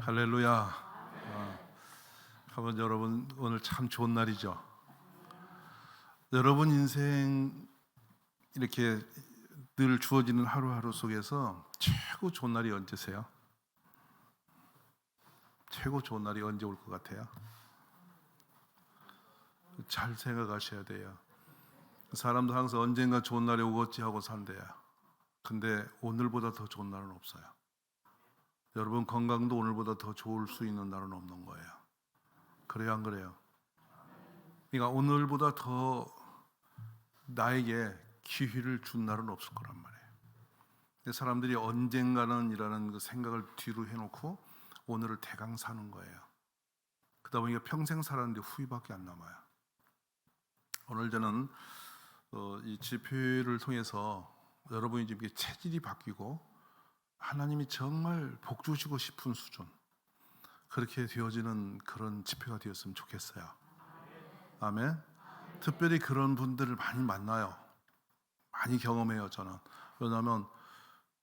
할렐루야. 한번 여러분 오늘 참 좋은 날이죠. 여러분 인생 이렇게 늘 주어지는 하루하루 속에서 최고 좋은 날이 언제세요? 최고 좋은 날이 언제 올 것 같아요? 잘 생각하셔야 돼요. 사람도 항상 언젠가 좋은 날이 오겠지 하고 산대요. 근데 오늘보다 더 좋은 날은 없어요. 여러분 건강도 오늘보다 더 좋을 수 있는 날은 없는 거예요. 그래요, 안 그래요? 그러니까 오늘보다 더 나에게 기회를 준 날은 없을 거란 말이에요. 사람들이 언젠가는 이라는 그 생각을 뒤로 해놓고 오늘을 대강 사는 거예요. 그러다 보니까 평생 살았는데 후회밖에 안 남아요. 오늘 저는 이 집회를 통해서 여러분이 지금 체질이 바뀌고 하나님이 정말 복 주시고 싶은 수준, 그렇게 되어지는 그런 집회가 되었으면 좋겠어요. 아멘. 특별히 그런 분들을 많이 만나요. 많이 경험해요. 저는. 왜냐하면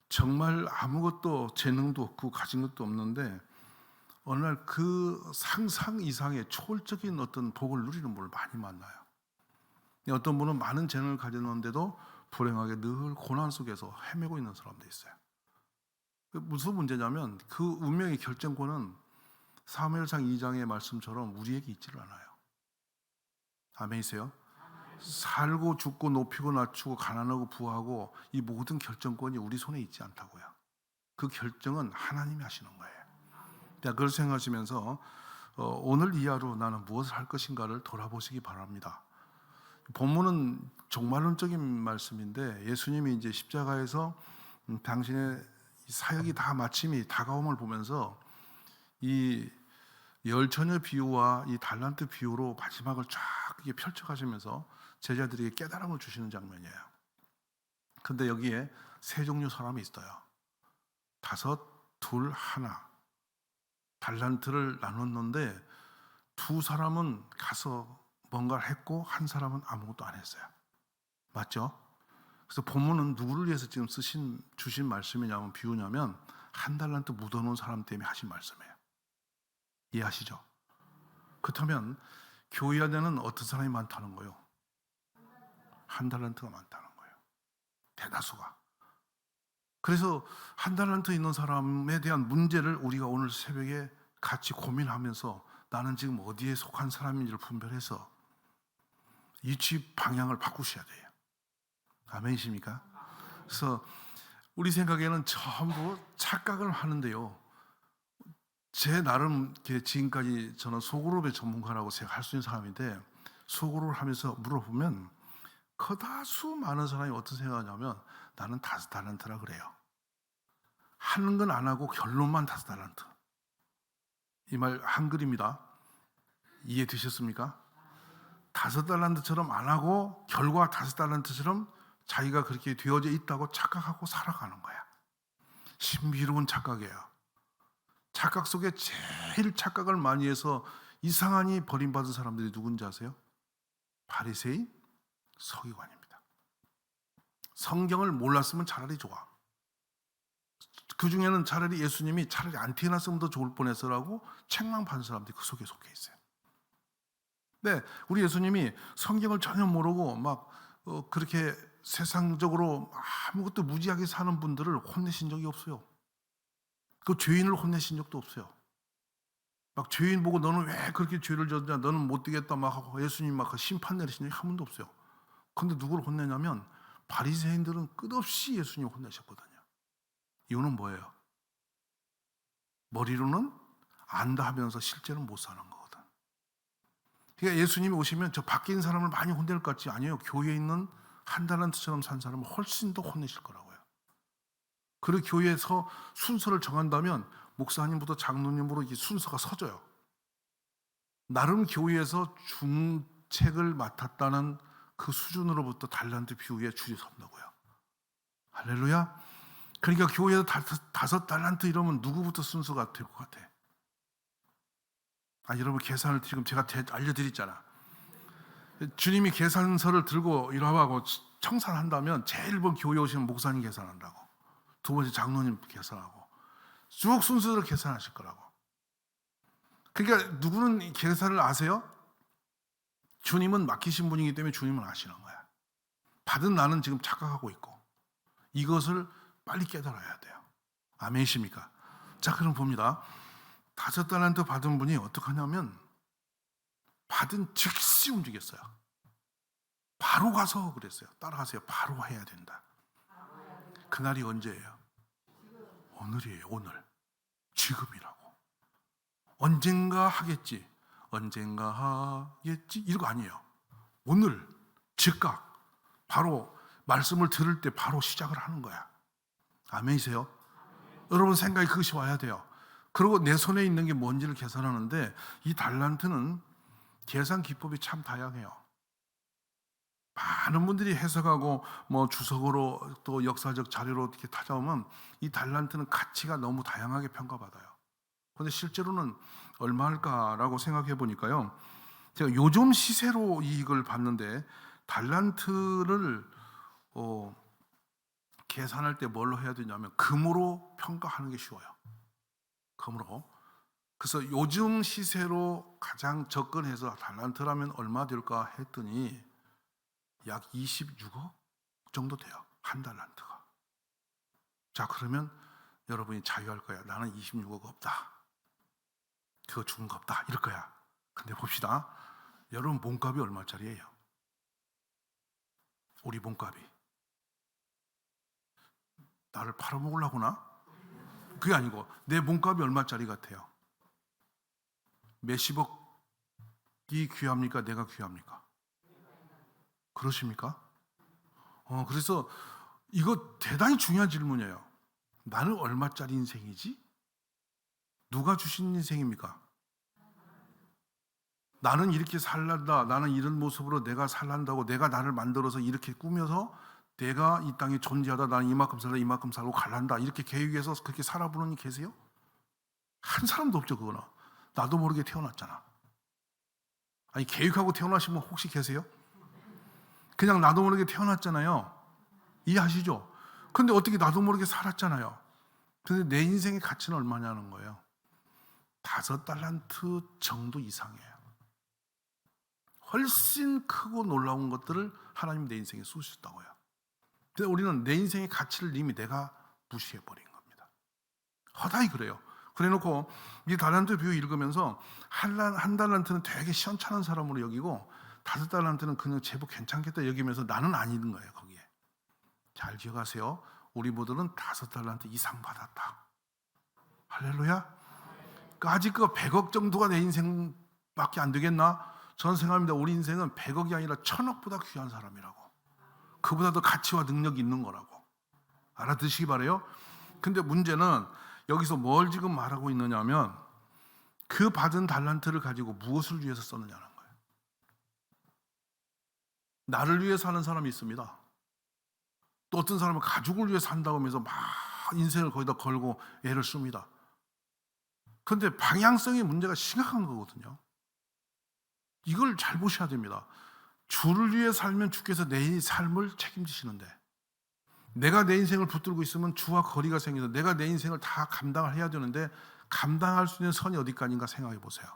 정말 아무것도 재능도 없고 가진 것도 없는데 어느 날 그 상상 이상의 초월적인 어떤 복을 누리는 분을 많이 만나요. 어떤 분은 많은 재능을 가졌는데도 불행하게 늘 고난 속에서 헤매고 있는 사람도 있어요. 무슨 문제냐면 그 운명의 결정권은 사무엘상 2장의 말씀처럼 우리에게 있지를 않아요. 아멘이세요? 살고 죽고 높이고 낮추고 가난하고 부하고 이 모든 결정권이 우리 손에 있지 않다고요. 그 결정은 하나님이 하시는 거예요. 그걸 생각하시면서 오늘 이 하루 나는 무엇을 할 것인가를 돌아보시기 바랍니다. 본문은 종말론적인 말씀인데 예수님이 이제 십자가에서 당신의 사역이 다 마침이 다가옴을 보면서 이 열처녀 비유와 이 달란트 비유로 마지막을 쫙 펼쳐가시면서 제자들에게 깨달음을 주시는 장면이에요. 근데 여기에 세 종류 사람이 있어요. 5, 2, 1 달란트를 나눴는데 2 사람은 가서 뭔가를 했고 1 사람은 아무것도 안 했어요. 맞죠? 그래서 본문은 누구를 위해서 지금 주신 말씀이냐면 비유냐면 1 달란트 묻어놓은 사람 때문에 하신 말씀이에요. 이해하시죠? 그렇다면 교회 안에는 어떤 사람이 많다는 거예요? 1 달란트가 많다는 거예요. 대다수가. 그래서 1 달란트 있는 사람에 대한 문제를 우리가 오늘 새벽에 같이 고민하면서 나는 지금 어디에 속한 사람인지를 분별해서 이 집 방향을 바꾸셔야 돼요. 아멘이십니까? 그래서 우리 생각에는 전부 착각을 하는데요. 제 나름 지금까지 저는 소그룹의 전문가라고 제가 할 수 있는 사람인데 소그룹을 하면서 물어보면 그다수 많은 사람이 어떤 생각하냐면 나는 5 달란트라 그래요. 하는 건 안 하고 결론만 5 달란트. 이 말 한글입니다. 이해되셨습니까? 5 달란트처럼 안 하고 결과 5 달란트처럼 자기가 그렇게 되어져 있다고 착각하고 살아가는 거야. 신비로운 착각이에요. 착각 속에 제일 착각을 많이 해서 이상하니 버림받은 사람들이 누군지 아세요? 바리새인, 서기관입니다. 성경을 몰랐으면 차라리 좋아. 그 중에는 차라리 예수님이 차라리 안 태어났으면 더 좋을 뻔했어라고 책망 받은 사람들이 그 속에 속해 있어요. 네, 우리 예수님이 성경을 전혀 모르고 막 그렇게 세상적으로 아무것도 무지하게 사는 분들을 혼내신 적이 없어요. 그 죄인을 혼내신 적도 없어요. 막 죄인 보고 너는 왜 그렇게 죄를 졌냐, 너는 못 되겠다 막 하고 예수님 막 심판 내리신 적이 한 번도 없어요. 근데 누구를 혼내냐면 바리새인들은 끝없이 예수님 혼내셨거든요. 이유는 뭐예요? 머리로는 안다 하면서 실제는 못 사는 거거든. 그러니까 예수님이 오시면 저 밖에 있는 사람을 많이 혼낼 것 같지 아니에요. 교회에 있는 1 달란트처럼 산 사람을 훨씬 더 혼내실 거라고요. 그리고 교회에서 순서를 정한다면 목사님부터 장로님으로 이 순서가 서져요. 나름 교회에서 중책을 맡았다는 그 수준으로부터 달란트 비유에 줄이 선다고요. 할렐루야. 그러니까 교회에서 5 달란트 이러면 누구부터 순서가 될 것 같아? 여러분 계산을 지금 제가 알려드렸잖아. 주님이 계산서를 들고 이러고 청산한다면 제일 먼저 교회 오시는 목사님 계산한다고, 2번째 장로님 계산하고 쭉 순서를 계산하실 거라고. 그러니까 누구는 계산을 아세요? 주님은 맡기신 분이기 때문에 주님은 아시는 거야. 받은 나는 지금 착각하고 있고 이것을 빨리 깨달아야 돼요. 아멘이십니까? 자, 그럼 봅니다. 5달란트 받은 분이 어떻게 하냐면 받은 즉시 움직였어요. 바로 가서 그랬어요. 따라가세요. 바로 해야 된다. 그날이 언제예요? 오늘이에요. 오늘. 지금이라고. 언젠가 하겠지. 언젠가 하겠지. 이거 아니에요. 오늘 즉각 바로 말씀을 들을 때 바로 시작을 하는 거야. 아멘이세요? 여러분 생각이 그것이 와야 돼요. 그리고 내 손에 있는 게 뭔지를 계산하는데 이 달란트는 계산 기법이 참 다양해요. 많은 분들이 해석하고 뭐 주석으로 또 역사적 자료로 이렇게 찾아오면 이 달란트는 가치가 너무 다양하게 평가받아요. 그런데 실제로는 얼마일까라고 생각해 보니까요. 제가 요즘 시세로 이익을 봤는데 달란트를 계산할 때 뭘로 해야 되냐면 금으로 평가하는 게 쉬워요. 금으로. 그래서 요즘 시세로 가장 접근해서 달란트라면 얼마 될까 했더니 약 26억 정도 돼요. 한 달란트가. 자, 그러면 여러분이 자유할 거야. 나는 26억 없다. 그거 죽은 거 없다. 이럴 거야. 근데 봅시다. 여러분 몸값이 얼마짜리예요? 우리 몸값이. 나를 팔아먹으려구나? 그게 아니고 내 몸값이 얼마짜리 같아요? 몇십억이 귀합니까? 내가 귀합니까? 그러십니까? 그래서 이거 대단히 중요한 질문이에요. 나는 얼마짜리 인생이지? 누가 주신 인생입니까? 나는 이렇게 살란다. 나는 이런 모습으로 내가 살란다고 내가 나를 만들어서 이렇게 꾸며서 내가 이 땅에 존재하다 나는 이만큼 살다 이만큼 살고 갈란다. 이렇게 계획해서 그렇게 살아보는 분 계세요? 한 사람도 없죠. 그거는. 나도 모르게 태어났잖아. 아니 계획하고 태어나신 분 혹시 계세요? 그냥 나도 모르게 태어났잖아요. 이해하시죠? 근데 어떻게 나도 모르게 살았잖아요. 근데 내 인생의 가치는 얼마냐는 거예요. 5달란트 정도 이상이에요. 훨씬 크고 놀라운 것들을 하나님 내 인생에 쏘셨다고요. 근데 우리는 내 인생의 가치를 이미 내가 무시해버린 겁니다. 허다히 그래요. 그래놓고 이 달란트 비유 읽으면서 한 달란트는 되게 시원찮은 사람으로 여기고 5달란트는 그냥 제법 괜찮겠다 여기면서 나는 아닌 거예요. 거기에. 잘 기억하세요. 우리 모두는 5달란트 이상 받았다. 할렐루야. 아직 그 100억 정도가 내 인생밖에 안 되겠나? 저는 생각합니다. 우리 인생은 100억이 아니라 1000억보다 귀한 사람이라고. 그보다 더 가치와 능력이 있는 거라고. 알아듣시기 바라요. 근데 문제는 여기서 뭘 지금 말하고 있느냐 하면 그 받은 달란트를 가지고 무엇을 위해서 썼느냐는 거예요. 나를 위해 사는 사람이 있습니다. 또 어떤 사람은 가족을 위해 산다고 하면서 막 인생을 거기다 걸고 애를 씁니다. 그런데 방향성의 문제가 심각한 거거든요. 이걸 잘 보셔야 됩니다. 주를 위해 살면 주께서 내 삶을 책임지시는데 내가 내 인생을 붙들고 있으면 주와 거리가 생겨서 내가 내 인생을 다 감당을 해야 되는데 감당할 수 있는 선이 어디까지인가 생각해 보세요.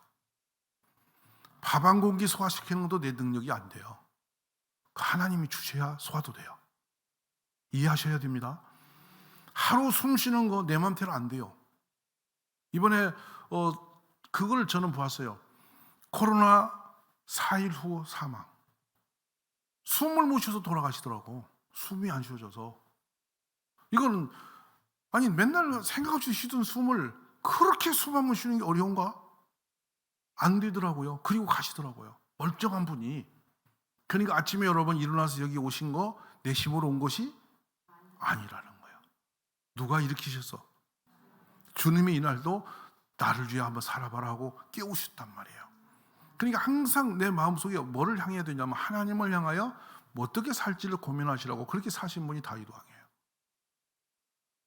밥 한 공기 소화시키는 것도 내 능력이 안 돼요. 하나님이 주셔야 소화도 돼요. 이해하셔야 됩니다. 하루 숨 쉬는 거 내 맘대로 안 돼요. 이번에 그걸 저는 보았어요. 코로나 4일 후 사망. 숨을 못 쉬어서 돌아가시더라고. 숨이 안 쉬어져서. 이거는 아니 맨날 생각 없이 쉬던 숨을 그렇게 숨 한 번 쉬는 게 어려운가? 안 되더라고요. 그리고 가시더라고요. 멀쩡한 분이. 그러니까 아침에 여러분 일어나서 여기 오신 거 내 힘으로 온 것이 아니라는 거예요. 누가 일으키셨어? 주님이 이날도 나를 위해 한번 살아봐라 하고 깨우셨단 말이에요. 그러니까 항상 내 마음속에 뭐를 향해야 되냐면 하나님을 향하여 어떻게 살지를 고민하시라고 그렇게 사신 분이 다윗 왕이에요.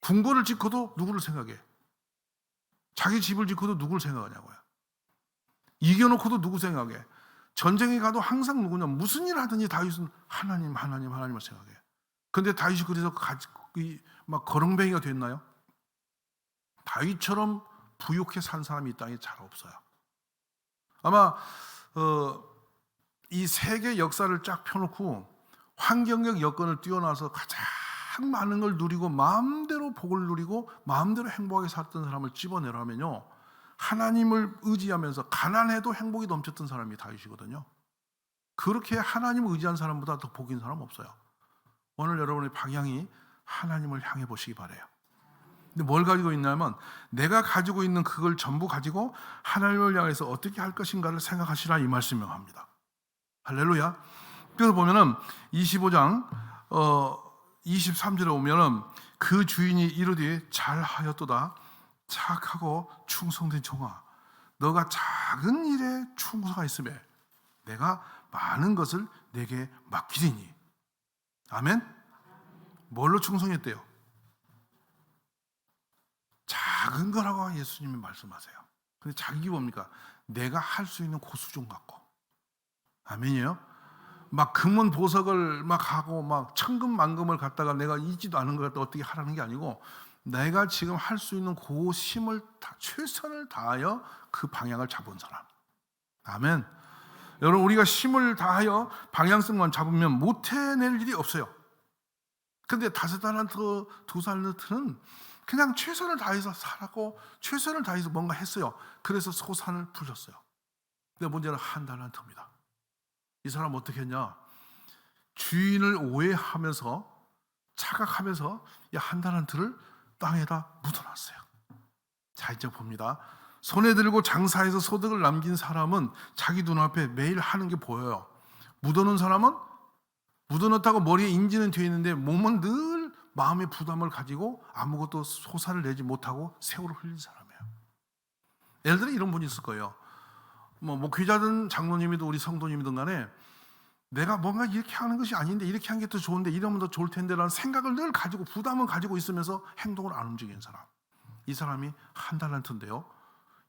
궁궐을 짓고도 누구를 생각해? 자기 집을 짓고도 누구를 생각하냐고요. 이겨놓고도 누구 생각해? 전쟁에 가도 항상 누구냐? 무슨 일 하든지 다윗은 하나님을 생각해. 그런데 다윗이 그래서 막 거렁뱅이가 됐나요? 다윗처럼 부유하게 산 사람이 이 땅에 잘 없어요. 아마 이 세계 역사를 쫙 펴놓고 환경적 여건을 뛰어나서 가장 많은 걸 누리고 마음대로 복을 누리고 마음대로 행복하게 살았던 사람을 집어내라면요, 하나님을 의지하면서 가난해도 행복이 넘쳤던 사람이 다윗이거든요. 그렇게 하나님을 의지한 사람보다 더 복인 사람 없어요. 오늘 여러분의 방향이 하나님을 향해 보시기 바라요. 근데 뭘 가지고 있냐면 내가 가지고 있는 그걸 전부 가지고 하나님을 향해서 어떻게 할 것인가를 생각하시라, 이 말씀을 합니다. 할렐루야. 그래서 보면은 25장 23절에 오면은 그 주인이 이르되 잘하였도다 착하고 충성된 종아, 너가 작은 일에 충성하였으며 내가 많은 것을 내게 맡기리니. 아멘. 뭘로 충성했대요? 작은 거라고 예수님이 말씀하세요. 근데 자기 뭡니까? 내가 할 수 있는 그 수준 갖고. 아멘이에요. 막 금은 보석을 막 하고 막 천금만금을 갖다가 내가 잊지도 않은 걸 갖다 어떻게 하라는 게 아니고, 내가 지금 할 수 있는 그 힘을 다 최선을 다하여 그 방향을 잡은 사람. 아멘. 여러분, 우리가 힘을 다하여 방향성만 잡으면 못 해낼 일이 없어요. 근데 5달란트, 2달란트는 그냥 최선을 다해서 살았고 최선을 다해서 뭔가 했어요. 그래서 소산을 풀렸어요. 근데 문제는 1달란트입니다. 이 사람 어떻게 했냐? 주인을 오해하면서 착각하면서 이 1달란트를 땅에다 묻어놨어요. 자, 이제 봅니다. 손에 들고 장사해서 소득을 남긴 사람은 자기 눈앞에 매일 하는 게 보여요. 묻어놓은 사람은 묻어놓다고 머리에 인지는 되어 있는데 몸은 늘 마음의 부담을 가지고 아무것도 소사를 내지 못하고 세월을 흘린 사람이에요. 예를 들어 이런 분이 있을 거예요. 목회자든 장로님이든 우리 성도님이든 간에 내가 뭔가 이렇게 하는 것이 아닌데 이렇게 하는 게 더 좋은데 이러면 더 좋을 텐데 라는 생각을 늘 가지고 부담을 가지고 있으면서 행동을 안 움직이는 사람, 이 사람이 1달란트인데요,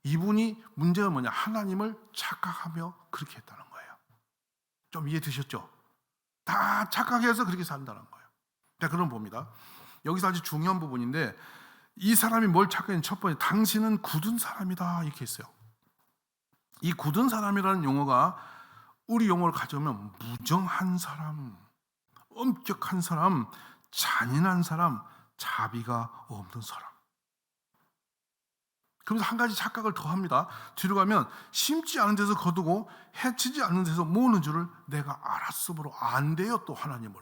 이분이 문제가 뭐냐? 하나님을 착각하며 그렇게 했다는 거예요. 좀 이해되셨죠? 다 착각해서 그렇게 산다는 거예요. 자, 그럼 봅니다. 여기서 아주 중요한 부분인데, 이 사람이 뭘 착각했냐면 첫 번째, 당신은 굳은 사람이다 이렇게 했어요. 이 굳은 사람이라는 용어가 우리 용어를 가져오면 무정한 사람, 엄격한 사람, 잔인한 사람, 자비가 없는 사람. 그러면서 한 가지 착각을 더 합니다. 뒤로 가면 심지 않은 데서 거두고 해치지 않는 데서 모으는 줄을 내가 알았으므로. 안 돼요. 또 하나님을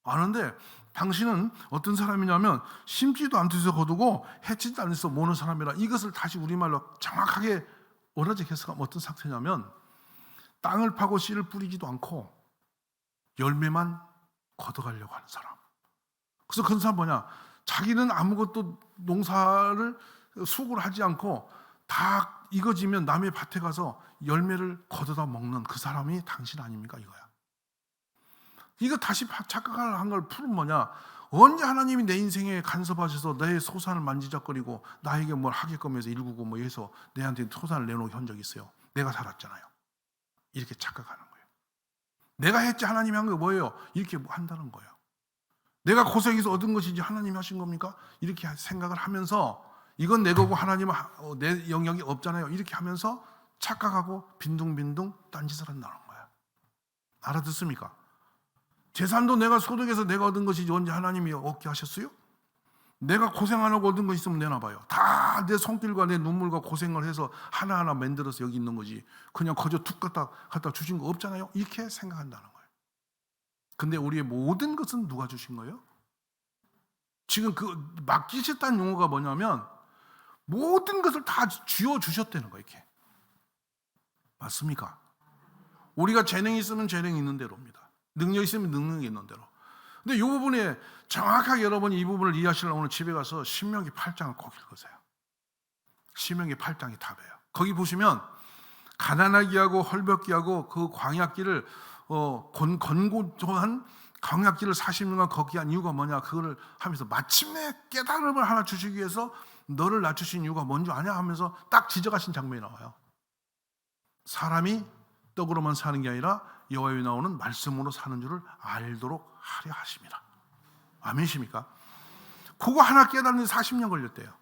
아는데 당신은 어떤 사람이냐면 심지도 않은 데서 거두고 해치지 않는 데서 모으는 사람이라. 이것을 다시 우리말로 정확하게 오라지 해석하면 어떤 상태냐면 땅을 파고 씨를 뿌리지도 않고 열매만 걷어가려고 하는 사람. 그래서 그런 사람 뭐냐? 자기는 아무것도 농사를 수고를 하지 않고 다 익어지면 남의 밭에 가서 열매를 걷어다 먹는 그 사람이 당신 아닙니까? 이거야. 이거 다시 착각한 걸 풀은 뭐냐? 언제 하나님이 내 인생에 간섭하셔서 내 소산을 만지작거리고 나에게 뭘 하게끔 해서 일구고 뭐 해서 내한테 소산을 내놓은 적이 있어요. 내가 살았잖아요. 이렇게 착각하는 거예요. 내가 했지 하나님이 한 거 뭐예요? 이렇게 한다는 거예요. 내가 고생해서 얻은 것이지 하나님이 하신 겁니까? 이렇게 생각을 하면서 이건 내 거고 하나님은 내 영역이 없잖아요. 이렇게 하면서 착각하고 빈둥빈둥 딴짓을 한다는 거야. 알아듣습니까? 재산도 내가 소득해서 내가 얻은 것이지 언제 하나님이 얻게 하셨어요? 내가 고생 안 하고 얻은 거 있으면 내놔봐요. 다 내 손길과 내 눈물과 고생을 해서 하나하나 만들어서 여기 있는 거지. 그냥 거저 툭 갖다 주신 거 없잖아요. 이렇게 생각한다는 거예요. 근데 우리의 모든 것은 누가 주신 거예요? 지금 그 맡기셨다는 용어가 뭐냐면 모든 것을 다 쥐어 주셨다는 거예요. 이렇게. 맞습니까? 우리가 재능이 있으면 재능이 있는 대로입니다. 능력이 있으면 능력이 있는 대로. 근데 이 부분에 정확하게 여러분이 이 부분을 이해하시려면 오늘 집에 가서 신명기 8장을 꼭 읽으세요. 신명기 8장이 답이에요. 거기 보시면 가난하게 하고 헐벗게 하고 그 광야길을 건고한 광야길을 40년간 걷게 한 이유가 뭐냐? 그거를 하면서 마침내 깨달음을 하나 주시기 위해서 너를 낮추신 이유가 뭔지 아냐? 하면서 딱 지적하신 장면이 나와요. 사람이 떡으로만 사는 게 아니라 여호와의 나오는 말씀으로 사는 줄을 알도록 하려 하십니다. 아멘이십니까? 그거 하나 깨닫는 데 40년 걸렸대요.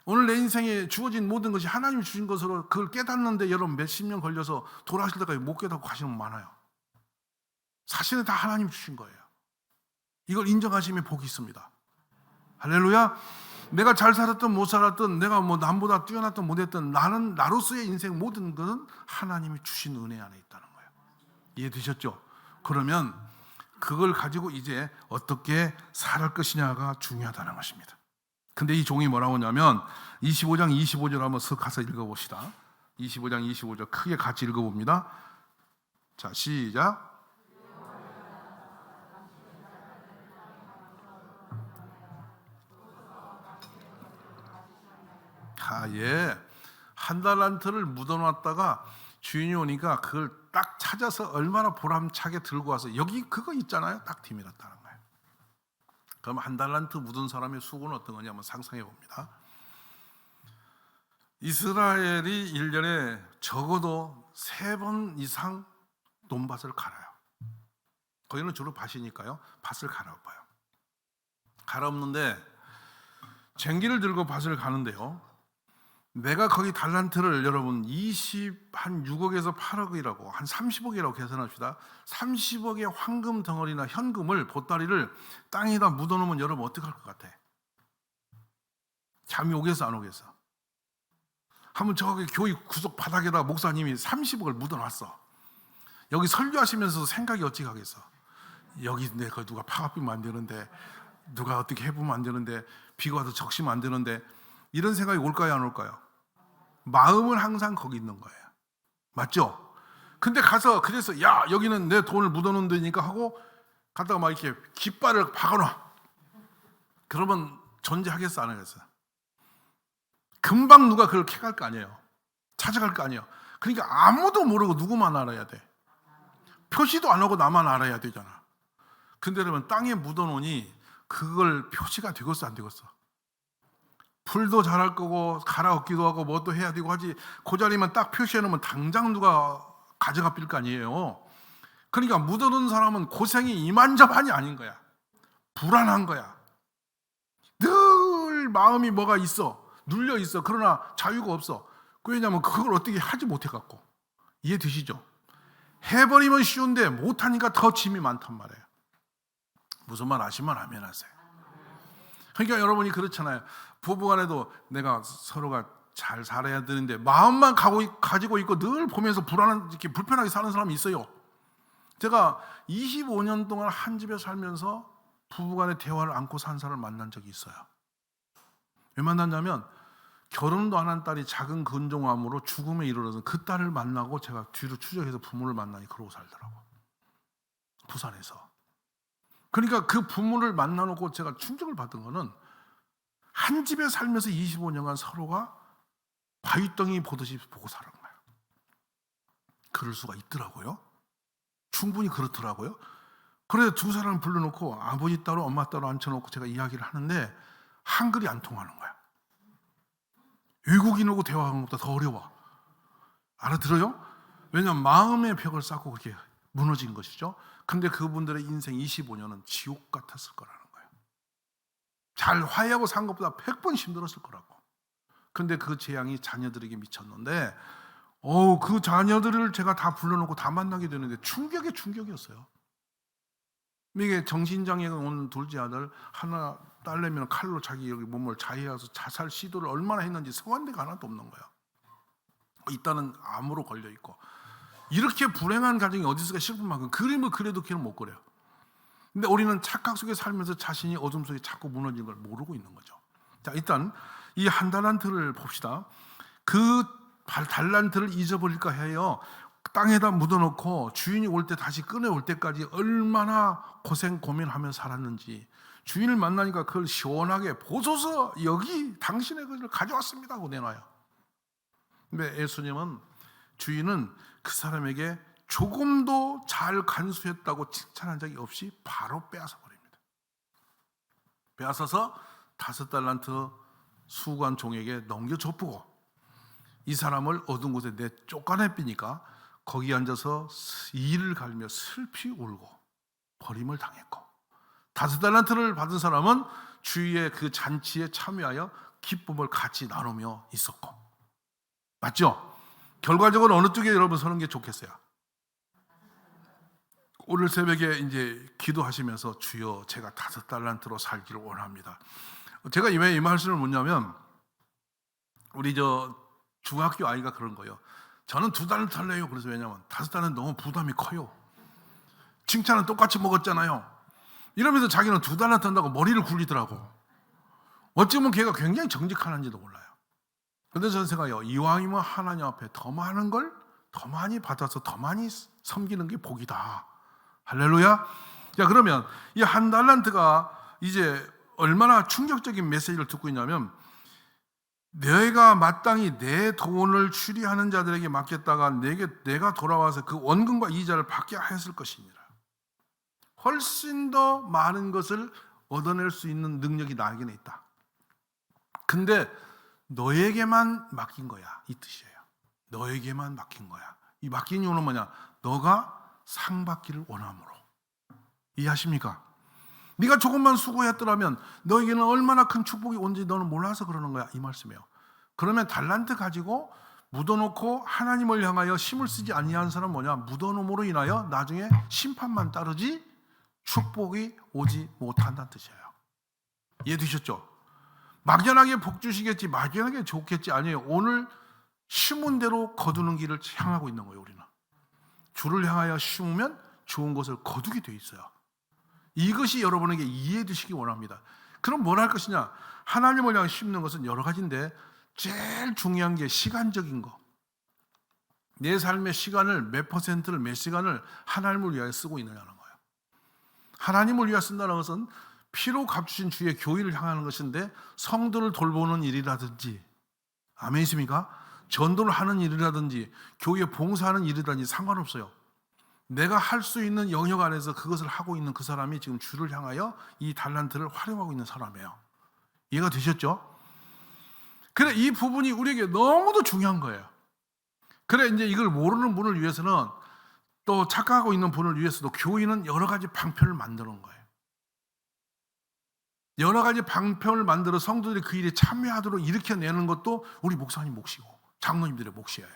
오늘 내 인생에 주어진 모든 것이 하나님이 주신 것으로 그걸 깨닫는데 여러분 몇십 년 걸려서 돌아가실 때까지 못 깨닫고 가시는 분 많아요. 사실은 다 하나님 주신 거예요. 이걸 인정하시면 복이 있습니다. 할렐루야. 내가 잘 살았든 못 살았든 내가 뭐 남보다 뛰어났든 못했든 나는 나로서의 인생 모든 것은 하나님이 주신 은혜 안에 있다는 거예요. 이해되셨죠? 그러면 그걸 가지고 이제 어떻게 살할 것이냐가 중요하다는 것입니다. 근데 이 종이 뭐라고 하냐면 25장 25절 한번 쓱 가서 읽어봅시다. 25장 25절 크게 같이 읽어봅니다. 자, 시작. 예. 한 달란트를 묻어놨다가 주인이 오니까 그걸 딱 찾아서 얼마나 보람차게 들고 와서 여기 그거 있잖아요. 딱 뒤밀었다는 거예요. 그럼 한 달란트 묻은 사람의 수고는 어떤 거냐 한번 상상해 봅니다. 이스라엘이 1년에 적어도 3번 이상 논밭을 갈아요. 거기는 주로 밭이니까요. 밭을 갈아엎어요. 갈아엎는데 쟁기를 들고 밭을 가는데요. 내가 거기 달란트를 여러분 6억에서 8억이라고 한 30억이라고 계산합시다. 30억의 황금 덩어리나 현금을 보따리를 땅에다 묻어놓으면 여러분 어떻게 할 것 같아? 잠이 오겠어 안 오겠어? 한번 저기 교회 구석 바닥에다 목사님이 30억을 묻어놨어. 여기 설교하시면서 생각이 어찌 가겠어? 여기 내가 누가 파업이면 안 되는데 누가 어떻게 해보면 안 되는데 비가 와서 적시면 안 되는데 이런 생각이 올까요 안 올까요? 마음은 항상 거기 있는 거예요. 맞죠? 근데 가서 그래서 야 여기는 내 돈을 묻어놓은 데니까 하고 갔다가 막 이렇게 깃발을 박아놔. 그러면 존재하겠어 안 하겠어? 금방 누가 그걸 캐갈 거 아니에요. 찾아갈 거 아니에요. 그러니까 아무도 모르고 누구만 알아야 돼. 표시도 안 하고 나만 알아야 되잖아. 근데 여러분 땅에 묻어놓으니 그걸 표시가 되겠어 안 되겠어? 풀도 자랄 거고 갈아엎기도 하고 뭐 또 해야 되고 하지. 그 자리만 딱 표시해 놓으면 당장 누가 가져가 빌 거 아니에요. 그러니까 묻어놓은 사람은 고생이 이만저만이 아닌 거야. 불안한 거야. 늘 마음이 뭐가 있어. 눌려 있어. 그러나 자유가 없어. 왜냐하면 그걸 어떻게 하지 못해갖고. 이해되시죠? 해버리면 쉬운데 못하니까 더 짐이 많단 말이에요. 무슨 말 아시면 아멘 하세요. 그러니까 여러분이 그렇잖아요. 부부간에도 내가 서로가 잘 살아야 되는데 마음만 가지고 있고 늘 보면서 이렇게 불편하게 사는 사람이 있어요. 제가 25년 동안 한 집에 살면서 부부간의 대화를 안고 산 사람을 만난 적이 있어요. 왜 만났냐면 결혼도 안 한 딸이 작은 근종암으로 죽음에 이르러서 그 딸을 만나고 제가 뒤로 추적해서 부모를 만나니 그러고 살더라고. 부산에서. 그러니까 그 부모를 만나놓고 제가 충격을 받은 거는 한 집에 살면서 25년간 서로가 바위덩이 보듯이 보고 살은 거예요. 그럴 수가 있더라고요. 충분히 그렇더라고요. 그래서 두 사람을 불러놓고 아버지 따로 엄마 따로 앉혀놓고 제가 이야기를 하는데 한글이 안 통하는 거야. 외국인하고 대화하는 것보다 더 어려워. 알아들어요? 왜냐하면 마음의 벽을 쌓고 그렇게 무너진 것이죠. 근데 그분들의 인생 25년은 지옥 같았을 거라는 거예요. 잘 화해하고 산 것보다 100번 힘들었을 거라고. 근데 그 재앙이 자녀들에게 미쳤는데 그 자녀들을 제가 다 불러놓고 다 만나게 되는데 충격이었어요. 이게 정신장애가 온 둘째 아들 하나 딸내미는 칼로 자기 여기 몸을 자해해서 자살 시도를 얼마나 했는지 성환대가 하나도 없는 거야. 일단은 암으로 걸려있고 이렇게 불행한 가정이 어디 있을까 싶은 만큼 그림을 그래도 걔는 못 그려요. 근데 우리는 착각 속에 살면서 자신이 어둠 속에 자꾸 무너지는 걸 모르고 있는 거죠. 자, 일단 이 한 달란트를 봅시다. 그 달란트를 잊어버릴까 해요. 땅에다 묻어놓고 주인이 올 때 다시 꺼내올 때까지 얼마나 고민하며 살았는지. 주인을 만나니까 그걸 시원하게 보소서 여기 당신의 것을 가져왔습니다 하고 내놔요. 근데 예수님은 주인은 그 사람에게 조금도 잘 간수했다고 칭찬한 적이 없이 바로 빼앗아 버립니다. 빼앗아서 5달란트 수고한 종에게 넘겨줬고 이 사람을 어두운 곳에 쫓아내삐니까 거기 앉아서 이를 갈며 슬피 울고 버림을 당했고 5달란트를 받은 사람은 주위의 그 잔치에 참여하여 기쁨을 같이 나누며 있었고. 맞죠? 결과적으로 어느 쪽에 여러분 서는 게 좋겠어요? 오늘 새벽에 이제 기도하시면서 주여 제가 5달란트로 살기를 원합니다. 제가 왜 이 말씀을 묻냐면 우리 중학교 아이가 그런 거예요. 저는 2달란트 할래요. 그래서 왜냐면 5달란트 너무 부담이 커요. 칭찬은 똑같이 먹었잖아요. 이러면서 자기는 2달란트 한다고 머리를 굴리더라고. 어찌보면 걔가 굉장히 정직한지도 몰라요. 그런데 저는 생각해요. 이왕이면 하나님 앞에 더 많은 걸 더 많이 받아서 더 많이 섬기는 게 복이다. 할렐루야. 자, 그러면 이 1달란트가 이제 얼마나 충격적인 메시지를 듣고 있냐면 내가 마땅히 내 돈을 추리하는 자들에게 맡겼다가 내가 돌아와서 그 원금과 이자를 받게 하였을 것이니라. 훨씬 더 많은 것을 얻어낼 수 있는 능력이 나에게는 있다. 근데 너에게만 맡긴 거야, 이 뜻이에요. 너에게만 맡긴 거야. 이 맡긴 이유는 뭐냐? 너가 상 받기를 원함으로. 이해하십니까? 네가 조금만 수고했더라면 너에게는 얼마나 큰 축복이 온지 너는 몰라서 그러는 거야, 이 말씀이에요. 그러면 달란트 가지고 묻어놓고 하나님을 향하여 힘을 쓰지 아니한 사람은 뭐냐? 묻어놓음으로 인하여 나중에 심판만 따르지 축복이 오지 못한다는 뜻이에요. 이해되셨죠? 막연하게 복 주시겠지, 막연하게 좋겠지 아니에요. 오늘 심은 대로 거두는 길을 향하고 있는 거예요. 우리는 주를 향하여 심으면 좋은 것을 거두게 돼 있어요. 이것이 여러분에게 이해되시기 원합니다. 그럼 뭘 할 것이냐? 하나님을 향해 심는 것은 여러 가지인데 제일 중요한 게 시간적인 거. 내 삶의 시간을 몇 퍼센트를 몇 시간을 하나님을 위하여 쓰고 있느냐는 거예요. 하나님을 위하여 쓴다는 것은 피로 값주신 주의 교회를 향하는 것인데 성도를 돌보는 일이라든지 아멘이십니까? 전도를 하는 일이라든지 교회에 봉사하는 일이라든지 상관없어요. 내가 할 수 있는 영역 안에서 그것을 하고 있는 그 사람이 지금 주를 향하여 이 달란트를 활용하고 있는 사람이에요. 이해가 되셨죠? 그래, 이 부분이 우리에게 너무도 중요한 거예요. 그래, 이제 이걸 모르는 분을 위해서는 또 착각하고 있는 분을 위해서도 교회는 여러 가지 방편을 만드는 거예요. 여러 가지 방편을 만들어 성도들이 그 일에 참여하도록 일으켜내는 것도 우리 목사님 몫이고 장로님들의 몫이에요.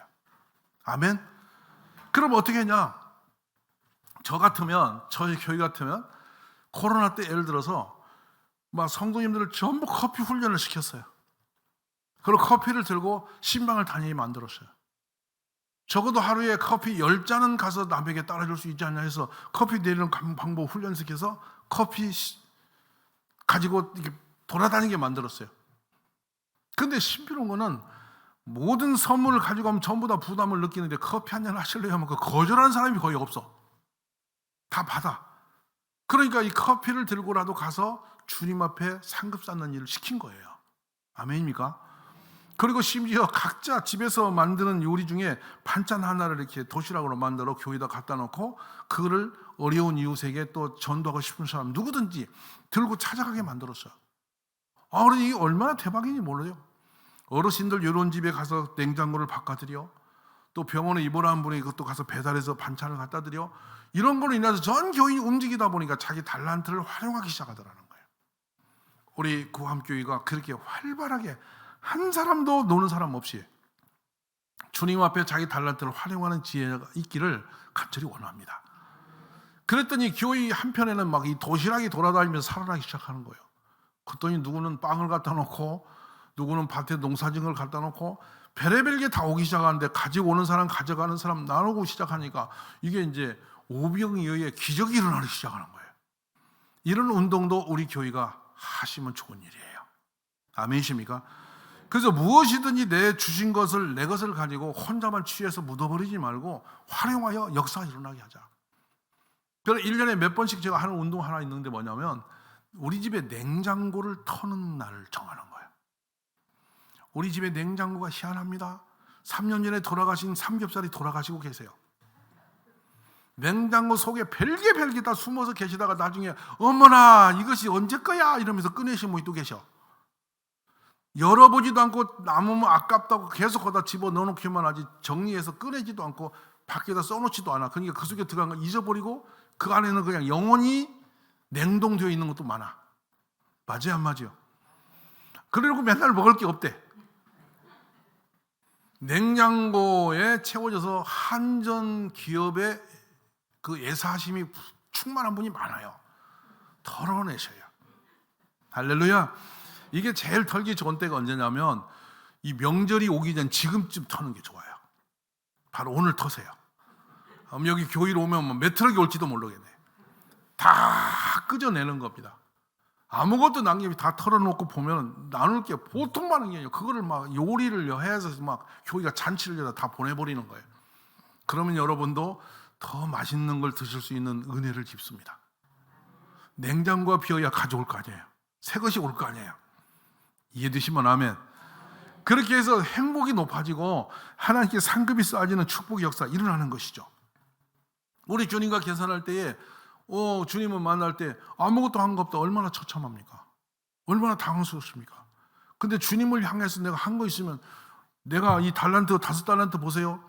아멘? 그럼 어떻게 했냐? 저희 교회 같으면 코로나 때 예를 들어서 막 성도님들을 전부 커피 훈련을 시켰어요. 그리고 커피를 들고 신방을 다니게 만들었어요. 적어도 하루에 커피 10잔은 가서 남에게 따라줄 수 있지 않냐 해서 커피 내리는 방법 훈련시켜서 커피 가지고 이렇게 돌아다니게 만들었어요. 근데 신비로운 거는 모든 선물을 가지고 가면 전부 다 부담을 느끼는데 커피 한 잔 하실래요? 하면 거절하는 사람이 거의 없어. 다 받아. 그러니까 이 커피를 들고라도 가서 주님 앞에 상급 쌓는 일을 시킨 거예요. 아멘입니까? 그리고 심지어 각자 집에서 만드는 요리 중에 반찬 하나를 이렇게 도시락으로 만들어 교회에다 갖다 놓고 그거를 어려운 이웃에게 또 전도하고 싶은 사람 누구든지 들고 찾아가게 만들었어요. 그래서 이게 얼마나 대박인지 몰라요. 어르신들 이런 집에 가서 냉장고를 바꿔드려, 또 병원에 입원한 분이 그것도 가서 배달해서 반찬을 갖다 드려, 이런 걸로 인해서 전 교인이 움직이다 보니까 자기 달란트를 활용하기 시작하더라는 거예요. 우리 구함교회가 그렇게 활발하게 한 사람도 노는 사람 없이 주님 앞에 자기 달란트를 활용하는 지혜가 있기를 간절히 원합니다. 그랬더니 교회 한편에는 막 이 도시락이 돌아다니면서 살아나기 시작하는 거예요. 그랬더니 누구는 빵을 갖다 놓고 누구는 밭에 농사진 걸 갖다 놓고 별의별 게 다 오기 시작하는데 가지고 오는 사람 가져가는 사람 나누고 시작하니까 이게 이제 오병이어의 기적이 일어나기 시작하는 거예요. 이런 운동도 우리 교회가 하시면 좋은 일이에요. 아멘이십니까? 그래서 무엇이든지 내 주신 것을 내 것을 가지고 혼자만 취해서 묻어버리지 말고 활용하여 역사가 일어나게 하자. 그래서 1년에 몇 번씩 제가 하는 운동 하나 있는데 뭐냐면 우리 집에 냉장고를 터는 날을 정하는 거예요. 우리 집에 냉장고가 희한합니다. 3년 전에 돌아가신 삼겹살이 돌아가시고 계세요. 냉장고 속에 별게 다 숨어서 계시다가 나중에 어머나 이것이 언제 거야 이러면서 꺼내신 분이 또 계셔. 열어보지도 않고 남으면 아깝다고 계속 거기다 집어넣어놓기만 하지 정리해서 꺼내지도 않고 밖에다 써놓지도 않아. 그러니까 그 속에 들어간 거 잊어버리고 그 안에는 그냥 영원히 냉동되어 있는 것도 많아. 맞아요 안 맞아요? 그러고 맨날 먹을 게 없대. 냉장고에 채워져서 한전 기업의 그 애사심이 충만한 분이 많아요. 털어내셔야. 할렐루야. 이게 제일 털기 좋은 때가 언제냐면 이 명절이 오기 전 지금쯤 터는 게 좋아요. 바로 오늘 터세요. 여기 교회로 오면 몇 트럭이 올지도 모르겠네. 다 끄져내는 겁니다. 아무것도 남김이 다 털어놓고 보면 나눌 게 보통 많은 게 아니에요. 그거를 막 요리를 해서 막 교회가 잔치를 다 보내버리는 거예요. 그러면 여러분도 더 맛있는 걸 드실 수 있는 은혜를 입습니다. 냉장고가 비어야 가져올 거 아니에요. 새 것이 올 거 아니에요. 이해되시면 아멘. 그렇게 해서 행복이 높아지고 하나님께 상급이 쌓아지는 축복의 역사가 일어나는 것이죠. 우리 주님과 계산할 때에 주님을 만날 때 아무것도 한 거 없다. 얼마나 처참합니까? 얼마나 당황스럽습니까? 근데 주님을 향해서 내가 한 거 있으면 내가 이 달란트, 5달란트 보세요.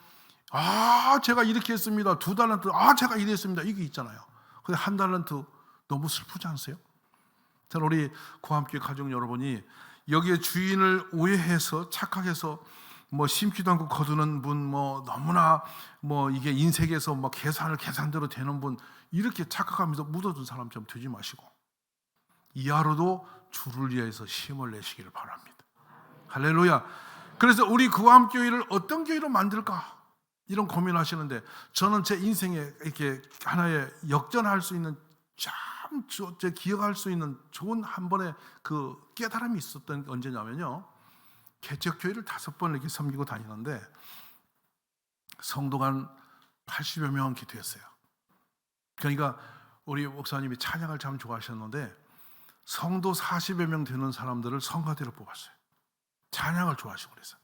제가 이렇게 했습니다. 2달란트, 제가 이랬습니다. 이게 있잖아요. 근데 1달란트 너무 슬프지 않으세요? 저는 우리 구함교회 가족 여러분이 여기에 주인을 오해해서 착각해서 심지도 않고 거두는 분, 너무나 이게 인생에서 계산대로 되는 분, 이렇게 착각하면서 묻어둔 사람처럼 되지 마시고 이 하루도 주를 위해서 힘을 내시기를 바랍니다. 할렐루야. 그래서 우리 구함교회를 어떤 교회로 만들까? 이런 고민하시는데 저는 제 인생에 이렇게 하나의 역전할 수 있는 제 기억할 수 있는 좋은 한 번의 그 깨달음이 있었던 게 언제냐면요. 개척교회를 5번 이렇게 섬기고 다니는데 성도가 한 80여 명 기도했어요. 그러니까 우리 목사님이 찬양을 참 좋아하셨는데 성도 40여 명 되는 사람들을 성가대로 뽑았어요. 찬양을 좋아하시고 그래서.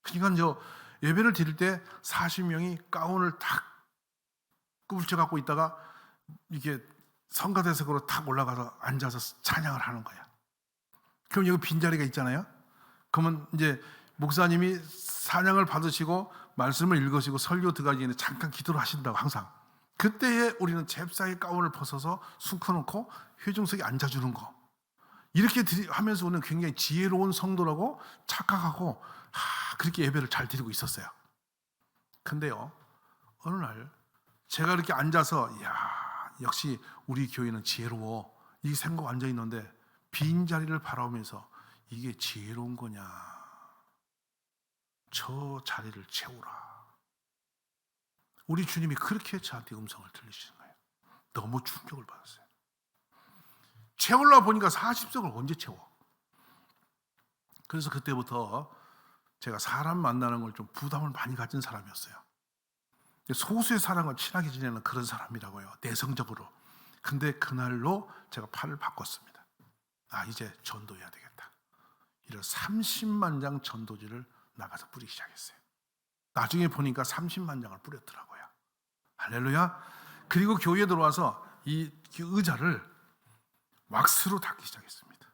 그러니까 예배를 드릴 때 40명이 가운을 탁 꾸불쳐 갖고 있다가 이게 성가대석으로 탁 올라가서 앉아서 찬양을 하는 거야. 그럼 여기 빈자리가 있잖아요. 그러면 이제 목사님이 찬양을 받으시고 말씀을 읽으시고 설교 들어가기 전에 잠깐 기도를 하신다고 항상. 그때에 우리는 잽싸게 가운을 벗어서 숨겨놓고 회중석에 앉아주는 거. 이렇게 하면서 우리는 굉장히 지혜로운 성도라고 착각하고 그렇게 예배를 잘 드리고 있었어요. 근데요, 어느 날 제가 이렇게 앉아서 역시 우리 교회는 지혜로워 이 생각 앉아 있는데 빈자리를 바라보면서 이게 지혜로운 거냐, 저 자리를 채우라. 우리 주님이 그렇게 저한테 음성을 들리시는 거예요. 너무 충격을 받았어요. 채우려고 보니까 40석을 언제 채워? 그래서 그때부터 제가 사람 만나는 걸 좀 부담을 많이 가진 사람이었어요. 소수의 사람과 친하게 지내는 그런 사람이라고요. 내성적으로. 근데 그날로 제가 팔을 바꿨습니다. 이제 전도해야 되겠다. 이런 30만 장 전도지를 나가서 뿌리기 시작했어요. 나중에 보니까 30만 장을 뿌렸더라고요. 할렐루야. 그리고 교회에 들어와서 이 의자를 왁스로 닦기 시작했습니다.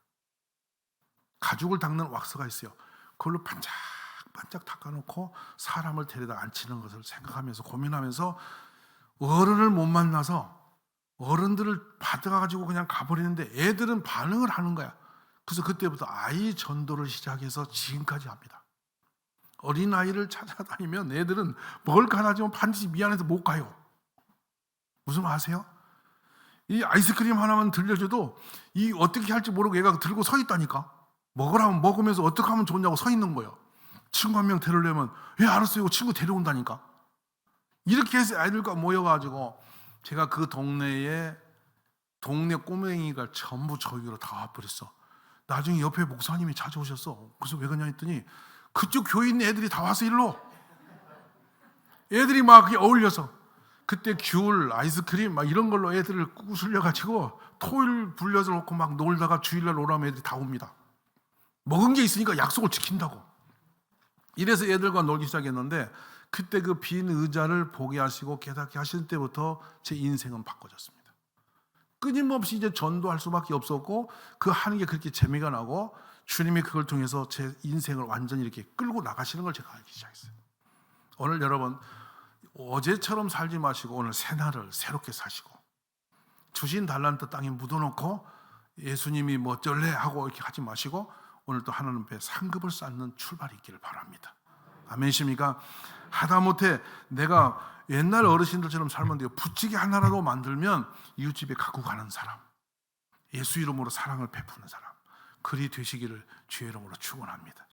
가죽을 닦는 왁스가 있어요. 그걸로 반짝반짝 닦아놓고 사람을 데려다 앉히는 것을 생각하면서 고민하면서 어른을 못 만나서 어른들을 받아가지고 그냥 가버리는데 애들은 반응을 하는 거야. 그래서 그때부터 아이 전도를 시작해서 지금까지 합니다. 어린아이를 찾아다니면 애들은 먹을 거 하나 주면 반드시 미안해서 못 가요. 무슨 말 아세요? 이 아이스크림 하나만 들려줘도 이 어떻게 할지 모르고 얘가 들고 서 있다니까. 먹으라면 먹으면서 어떻게 하면 좋냐고 서 있는 거예요. 친구 한 명 데려오려면 알았어요. 친구 데려온다니까. 이렇게 해서 아이들과 모여가지고 제가 그 동네 꼬맹이가 전부 저기로 다 와버렸어. 나중에 옆에 목사님이 찾아오셨어. 그래서 왜 그러냐 했더니 그쪽 교회 있는 애들이 다 와서 일로 애들이 막 어울려서 그때 귤, 아이스크림 막 이런 걸로 애들을 꾸슬려가지고 토요일 불려서 놓고 막 놀다가 주일날 오라면 애들이 다 옵니다. 먹은 게 있으니까 약속을 지킨다고. 이래서 애들과 놀기 시작했는데 그때 그 빈 의자를 보게 하시고 깨닫게 하실 때부터 제 인생은 바꿔졌습니다. 끊임없이 이제 전도할 수밖에 없었고 그 하는 게 그렇게 재미가 나고 주님이 그걸 통해서 제 인생을 완전히 이렇게 끌고 나가시는 걸 제가 알기 시작했어요. 오늘 여러분 어제처럼 살지 마시고 오늘 새날을 새롭게 사시고 주신 달란트 땅에 묻어놓고 예수님이 뭐 어쩔래 하고 이렇게 하지 마시고 오늘도 하나님 앞에 상급을 쌓는 출발이 있기를 바랍니다. 아멘이십니까? 하다못해 내가 옛날 어르신들처럼 살면 부찌개 하나라도 만들면 이웃집에 갖고 가는 사람, 예수 이름으로 사랑을 베푸는 사람, 그리 되시기를 주의 이름으로 축원합니다.